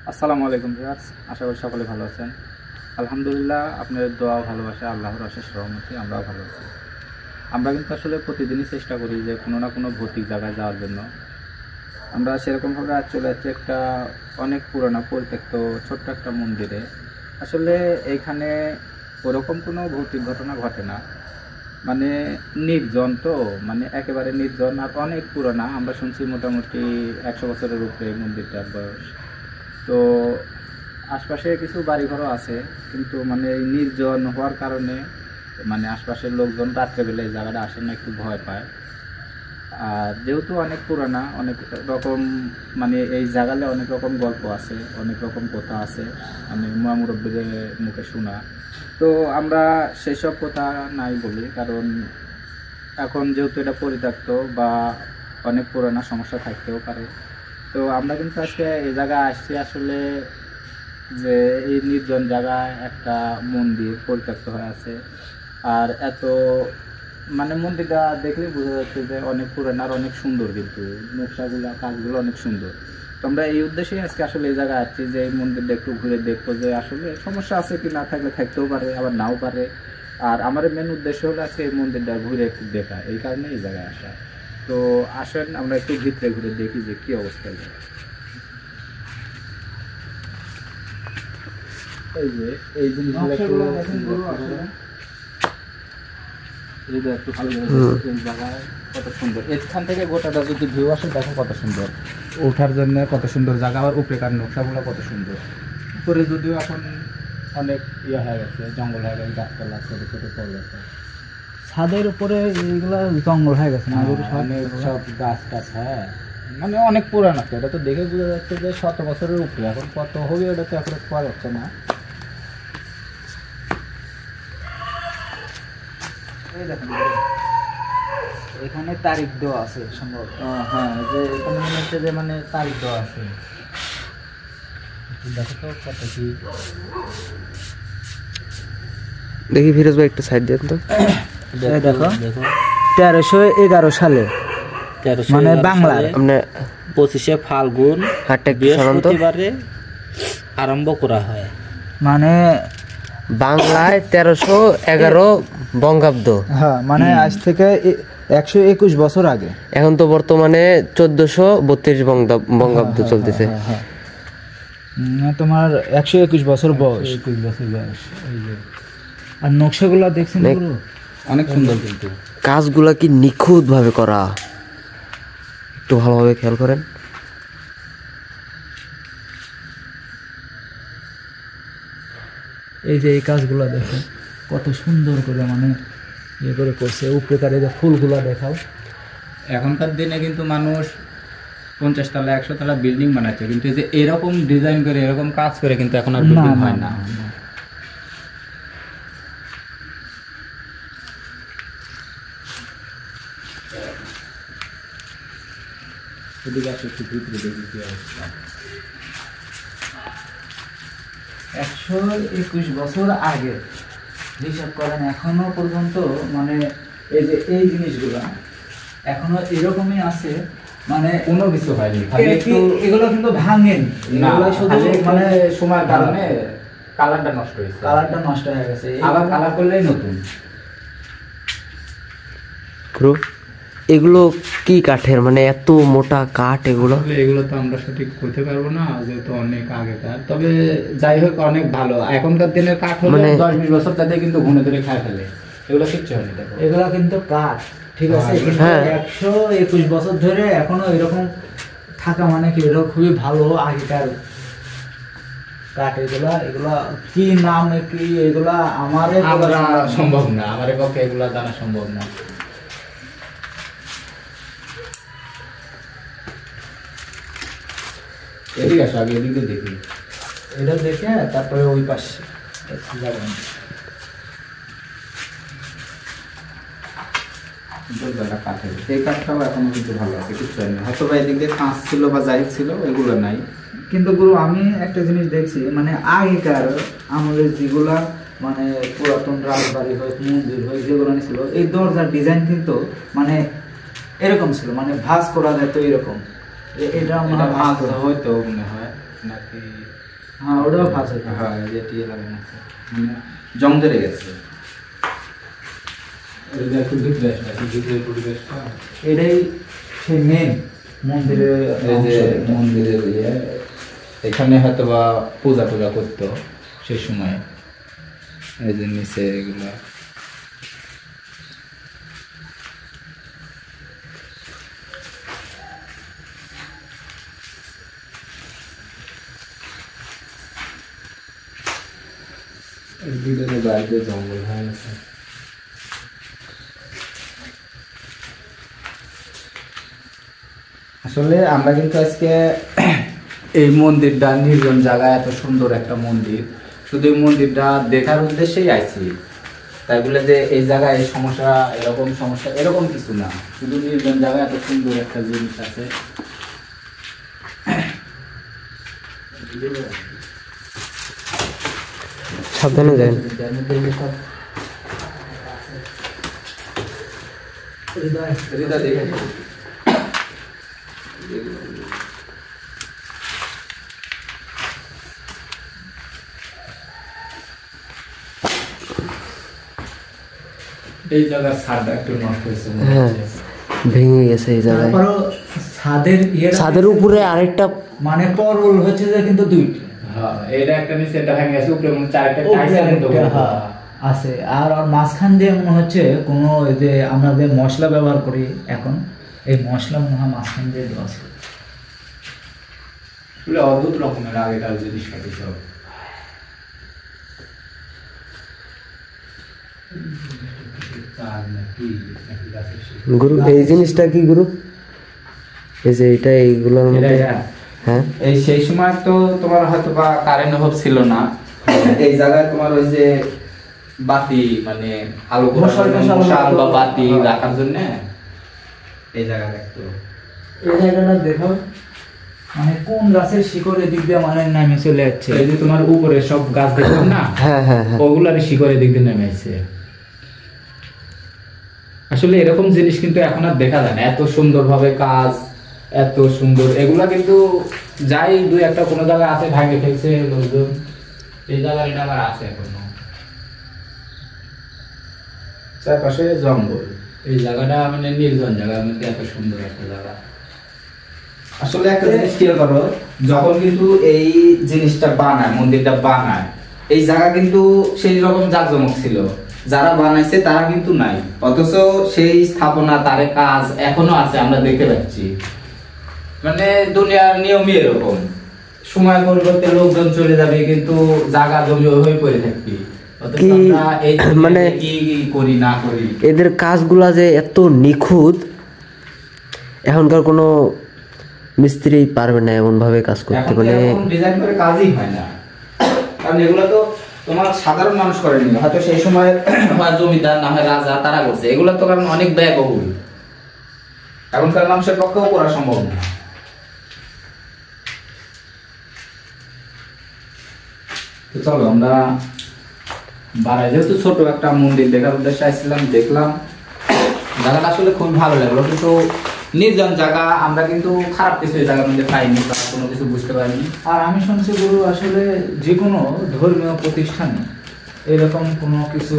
আসসালামু আলাইকুম ভিউয়ার্স, আশা করি সকলে ভালো আছেন। আলহামদুলিল্লাহ, আপনাদের দোয়া ভালোবাসা আল্লাহর অশেষ রহমতে আমরাও ভালো আছি। আমরা কিন্তু আসলে প্রতিদিনই চেষ্টা করি যে কোনো না কোনো ভৌতিক জায়গায় যাওয়ার জন্য। আমরা সেরকমভাবে আজ চলে যাচ্ছি একটা অনেক পুরোনো পরিত্যক্ত ছোট্ট একটা মন্দিরে। আসলে এইখানে ওরকম কোনো ভৌতিক ঘটনা ঘটে না, মানে নির্জন তো, মানে একেবারে নির্জন আর অনেক পুরোনো। আমরা শুনছি মোটামুটি 100 বছরের উপরে এই মন্দিরটার বয়স। তো আশপাশে কিছু বাড়িঘরও আছে, কিন্তু মানে এই নির্জন হওয়ার কারণে মানে আশপাশের লোকজন রাত্রেবেলা এই জায়গাটা আসে না, একটু ভয় পায়। আর যেহেতু অনেক পুরানা, অনেক রকম মানে এই জায়গাতে অনেক রকম গল্প আছে, অনেক রকম কথা আছে, মানে মুরব্বীদের মুখে শোনা। তো আমরা সেসব কথা নাই বলি, কারণ এখন যেহেতু এটা পরিত্যক্ত বা অনেক পুরানা, সমস্যা থাকতেও পারে। তো আমরা কিন্তু আজকে এই জায়গায় আসছি আসলে যে এই নির্জন জায়গায় একটা মন্দির পরিত্যক্ত হয়ে আছে। আর এত মানে মন্দিরটা দেখলে বোঝা যাচ্ছে যে অনেক পুরানো আর অনেক সুন্দর, কিন্তু নকশাগুলো কাজগুলো অনেক সুন্দর। তো আমরা এই উদ্দেশ্যেই আজকে আসলে এই জায়গায় আসছি যে এই মন্দিরটা একটু ঘুরে দেখবো যে আসলে সমস্যা আছে কি, না থাকলে থাকতেও পারে, আবার নাও পারে। আর আমার মেন উদ্দেশ্য হলো আজকে এই মন্দিরটা ঘুরে একটু দেখা, এই কারণে এই জায়গায় আসা। তো আসেন আমরা একটু ভিতরে ঘুরে দেখি যে কি অবস্থা। এই যে এই জিনিসগুলো একটু ভালো জায়গায় কত সুন্দর, এখান থেকে গোটাটা যদি ভিউ আসে দেখো কত সুন্দর, ওঠার জন্য কত সুন্দর জায়গা। আবার উপরেকার নকশাগুলো কত সুন্দর। উপরে যদিও এখন অনেক ইয়ে হয়ে গেছে, জঙ্গল হয়ে গেছে, গাছপালা ছোটো ছোটো পড়ে গেছে। ছাদের উপরে এইগুলা জঙ্গল হয়ে গেছে না, অনেক সব গাছ টাছ। হ্যাঁ, মানে অনেক পুরানো তো, এটা তো দেখে বোঝা যাচ্ছে যে 100 বছরের উপরে। এখন কত হবে এটা তো এখন পাওয়া যাচ্ছে না। এখানে তারিখ দেওয়া আছে সম্ভবত। হ্যাঁ, যে এখানে মনে হচ্ছে যে মানে তারিখ দেওয়া আছে। দেখো তো কত কি। দেখি ফিরোজ ভাই একটু সাইড দেন তো। দেখো 1311 সালে, মানে বাংলার মানে 25শে ফাল্গুন বৃহস্পতিবারে আরম্ভ করা হয়। মানে বাংলায় 1311 বঙ্গাব্দ। হ্যাঁ, মানে আজ থেকে 121 বছর আগে। এখন তো বর্তমানে 1432 বঙ্গাব্দ চলতেছে। তোমার 121 বছর বয়স। 21 বছর বয়স। এই যে আর নকশাগুলো দেখছেন অনেক সুন্দর, কিন্তু কাজগুলা কি নিখুঁত ভাবে করা, একটু ভালোভাবে খেয়াল করেন। এই যে এই কাজগুলো দেখেন কত সুন্দর করে মানে ইয়ে করে করছে। উপরেকার এই যে ফুলগুলো দেখাও। এখনকার দিনে কিন্তু মানুষ 50 তলা 100 তলা বিল্ডিং বানাচ্ছে, কিন্তু এই যে এরকম ডিজাইন করে এরকম কাজ করে কিন্তু এখন আর বিল্ডিং হয় না। এদিকে আসলে একটু ভিতরে দেখি কি অবস্থা। 121 বছর আগে হিসাব করেন, এখনো পর্যন্ত মানে এই যে এই জিনিসগুলা এখনো এরকমই আছে, মানে কোনো কিছু হয়নি, এগুলো কিন্তু ভাঙেন না, শুধু মানে সময়ের কারণে কালারটা নষ্ট হয়েছে। কালারটা নষ্ট হয়ে গেছে, আবার কালার করলেই নতুন। এগুলো কি কাঠের, মানে এত মোটা কাঠ এগুলো? এগুলো তো আমরা সঠিক করতে পারবো না, যেহেতু অনেক আগেকার। তবে যাই হোক অনেক ভালো। এখনকার দিনের কাঠ হলে 10-20 বছর তাতে কিন্তু ঘুনে ধরে খায় ফেলে। এগুলো কিচ্ছু হয়নি। এগুলো কিন্তু কাঠ, ঠিক আছে, 121 বছর ধরে এখনো এরকম থাকা মানে কি, এটা খুবই ভালো আগেকার কাঠ। এগুলা কি নাম কি, এগুলা আমার সম্ভব না, আমার পক্ষে এগুলা জানা সম্ভব না। এদিকে আসো, আগে এদিকে দেখি। এটা দেখে তারপরে ওই পাশে যাবেন। কাঠের এই কাঠটাও এখনো কিন্তু ভালো আছে, কিছু হয়নি। হয়তো বা এদিক দিয়ে কাঁচ ছিল বা যাই ছিল, এগুলো নাই। কিন্তু গুরু আমি একটা জিনিস দেখছি, মানে আগেকার আমাদের যেগুলা মানে পুরাতন রাজবাড়ি হোক, মন্দির হোক, যেগুলো ছিল এই দরজার ডিজাইন কিন্তু মানে এরকম ছিল, মানে ভাঁজ করা যেত এরকম। এটা হয়তো মনে হয় নাকি হ্যাঁ ওটাও ফাঁস আছে। হ্যাঁ যে টিয়ে লাগানো আছে, মানে জং ধরে গেছে। এটা একটু ভিতরে আসলে ভিতরের পরিবেশটা এটাই সেই মেন মন্দিরের এই যে অংশ। মন্দিরের ইয়ে, এখানে হয়তো বা পূজা টুজা করতো সেই সময়। এই যে নিচে এগুলা ভিতরে বাইরে জঙ্গল হয়ে গেছে। আসলে আমরা কিন্তু আজকে এই মন্দিরটা নির্জন জায়গায়, এত সুন্দর একটা মন্দির, শুধু এই মন্দিরটা দেখার উদ্দেশ্যেই আইছি। তাই বলে যে এই জায়গায় এই সমস্যা, এরকম সমস্যা এরকম কিছু না, শুধু নির্জন জায়গায় এত সুন্দর একটা জিনিস আছে। সাবধানে যান। এই জায়গার ছাদটা একটু নষ্ট হয়েছে মনে হ্যাঁ হচ্ছে। ভেঙে গেছে এই জায়গায়। তারপরও ছাদের ছাদের উপরে আরেকটা মানে পরল হচ্ছে যে কিন্তু দুইটা হ্যাঁ, এটা একটা নিচে এটা ভেঙে গেছে, উপরে মনে হচ্ছে আরেকটা উপরে টাইলস এনে দেবো। একটা, হ্যাঁ, আছে। আর ওর মাঝখান দিয়ে মনে হচ্ছে কোনো এই যে আমরা যে মশলা ব্যবহার করি এখন, এই মশলা মনে হয় মাঝখান দিয়ে দেওয়া আছে। আসলে অদ্ভুত রকমের আগেকার জিনিসপাতি সব। তার নাকি নাকি গাছের শিকড়। গুরু এই জিনিসটা কি গুরু? এই যে এটা এইগুলোর মধ্যে এটা, হ্যাঁ এই সেই সময় তো তোমার হয়তো বা কারেন্ট অভাব ছিল না, এই জায়গায় তোমার ওই যে বাতি মানে আলো করার জন্য, মশাল বা বাতি রাখার জন্য এই জায়গা রাখতো। এই জায়গাটা দেখো, মানে কোন গাছের শিকড় এদিক দিয়ে মানে নামে চলে যাচ্ছে। এই যে তোমার উপরে সব গাছ দেখলাম না, হ্যাঁ হ্যাঁ হ্যাঁ ওগুলার শিকড় এদিক দিয়ে নেমে আসছে। আসলে এরকম জিনিস কিন্তু এখন আর দেখা যায় না, এত সুন্দর ভাবে কাজ, এত সুন্দর। এগুলা কিন্তু যাই দুই একটা কোনো জায়গায় আছে, ভাঙে ফেলছে লোকজন, এই জায়গায় এটা আবার আছে এখনো। চারপাশে জঙ্গল, এই জায়গাটা মানে নির্জন জায়গার মধ্যে এত সুন্দর একটা জায়গা। আসলে একটা জিনিস খেয়াল করো, যখন কিন্তু এই জিনিসটা বানায়, মন্দিরটা বানায়, এই জায়গা কিন্তু সেই রকম জাঁকজমক ছিল, যারা বানাইছে তারা কিন্তু নাই, অথচ সেই স্থাপনা তার কাজ এখনো আছে, আমরা দেখতে পাচ্ছি। মানে দুনিয়ার নিয়মই এরকম, সময় পরিবর্তে লোকজন চলে যাবে কিন্তু জায়গা জমি হয়ে পড়ে থাকবে। অথচ কি আমরা এই মানে কি করি না করি। এদের কাজগুলা যে এত নিখুঁত, এখনকার কোনো মিস্ত্রি পারবে না এমন ভাবে কাজ করতে। এখন তো মানে এরকম ডিজাইন করে কাজই হয় না, কারণ এগুলো তো তোমার সাধারণ মানুষ করেনি, হয়তো সেই সময় হয় জমিদার না হয় রাজা, তারা করছে এগুলো। তো কারণ অনেক ব্যয়বহুল, এখনকার মানুষের পক্ষেও করা সম্ভব না। তো চলো আমরা বাড়াই, যেহেতু ছোট একটা মন্দির দেখার উদ্দেশ্যে আসছিলাম, দেখলাম জায়গাটা আসলে খুব ভালো লাগলো। কিন্তু নির্জন জায়গা, আমরা কিন্তু খারাপ কিছু এই জায়গার মধ্যে পাইনি বা কোনো কিছু বুঝতে পারিনি। আর আমি শুনছি গুরু, আসলে যে কোনো ধর্মীয় প্রতিষ্ঠানে এরকম কোনো কিছু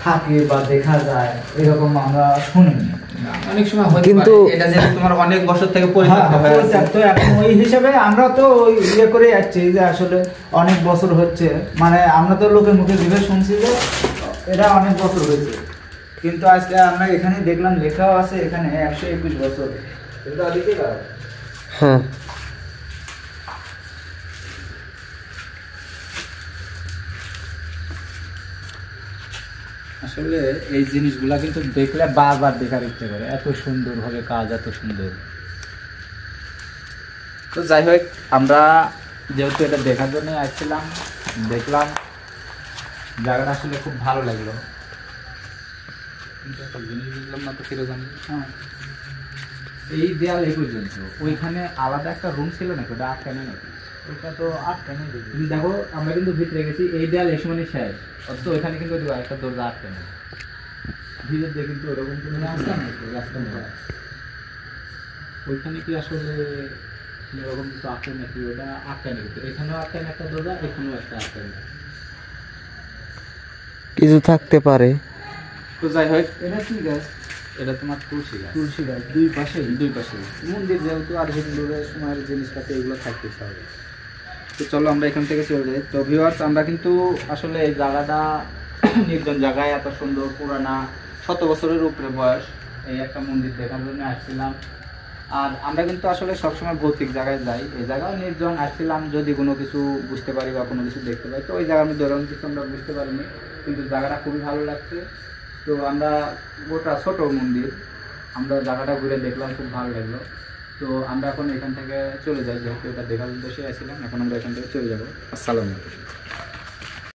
থাকে বা দেখা যায় এরকম আমরা শুনিনি। অনেক সময় হতে কিন্তু পারে, এটা যে তোমার অনেক বছর থেকে পরিত্যক্ত হয়ে আছে। পরিত্যক্ত, এখন ওই হিসাবে আমরা তো ওই ইয়ে করে যাচ্ছি যে আসলে অনেক বছর হচ্ছে, মানে আমরা তো লোকের মুখে জিভে শুনছি যে এটা অনেক বছর হয়েছে, কিন্তু আজকে আমরা এখানে দেখলাম লেখাও আছে এখানে 121 বছর। এটা দেখে দাও। হ্যাঁ আসলে এই জিনিসগুলা কিন্তু দেখলে বারবার দেখার ইচ্ছে করে, এত সুন্দর ভাবে কাজ, এত সুন্দর। তো যাই হোক, আমরা যেহেতু এটা দেখার জন্য আসছিলাম, দেখলাম জায়গাটা আসলে খুব ভালো লাগলো। কিন্তু একটা জিনিস বুঝলাম না তো কিরকম। হ্যাঁ, এই দেয়াল এই পর্যন্ত, ওইখানে আলাদা একটা রুম ছিল নাকি, ওটা আটকানো নাকি? ওটা তো আটকানো দিবি। তুমি দেখো, আমরা কিন্তু ভিতরে গেছি, এই দেয়াল এই সময় শেষ, অথচ ওইখানে কিন্তু একটা দরজা আটকানো। ভিতর দিয়ে কিন্তু ওরকম কোনো রাস্তা নেই, রাস্তা নেই। ওইখানে কি আসলে এরকম কিছু আটকায় নাকি, ওটা আটকায় নাকি, এখানেও আটকায় একটা দরজা, এখানেও একটা আটকায় না। কিছু থাকতে পারে। তো যাই হোক, এটা কি গাছ? এটা তোমার তুলসী গাছ। তুলসী গাছ দুই পাশে। দুই পাশে মন্দির, যেহেতু আর হিন্দুদের সময়ের জিনিসপাতি এগুলো থাকতেই হবে। তো চলো আমরা এখান থেকে চলে যাই। তো ভিউয়ার্স, আমরা কিন্তু আসলে এই জায়গাটা নির্জন জায়গায়, এত সুন্দর পুরানা 100 বছরের উপরে বয়স এই একটা মন্দির দেখার জন্য আসছিলাম। আর আমরা কিন্তু আসলে সবসময় ভৌতিক জায়গায় যাই, এই জায়গাও নির্জন আসছিলাম যদি কোনো কিছু বুঝতে পারি বা কোনো কিছু দেখতে পাই। তো ওই জায়গার মধ্যে ওরকম কিছু আমরা বুঝতে পারিনি, কিন্তু জায়গাটা খুবই ভালো লাগছে। তো আমরা গোটা ছোট মন্দির, আমরা জায়গাটা ঘুরে দেখলাম, খুব ভালো লাগলো। তো আমরা এখন এখান থেকে চলে যাই, যেহেতু এটা দেখার উদ্দেশ্যে আসছিলাম, এখন আমরা এখান থেকে চলে যাবো। আসসালামু আলাইকুম।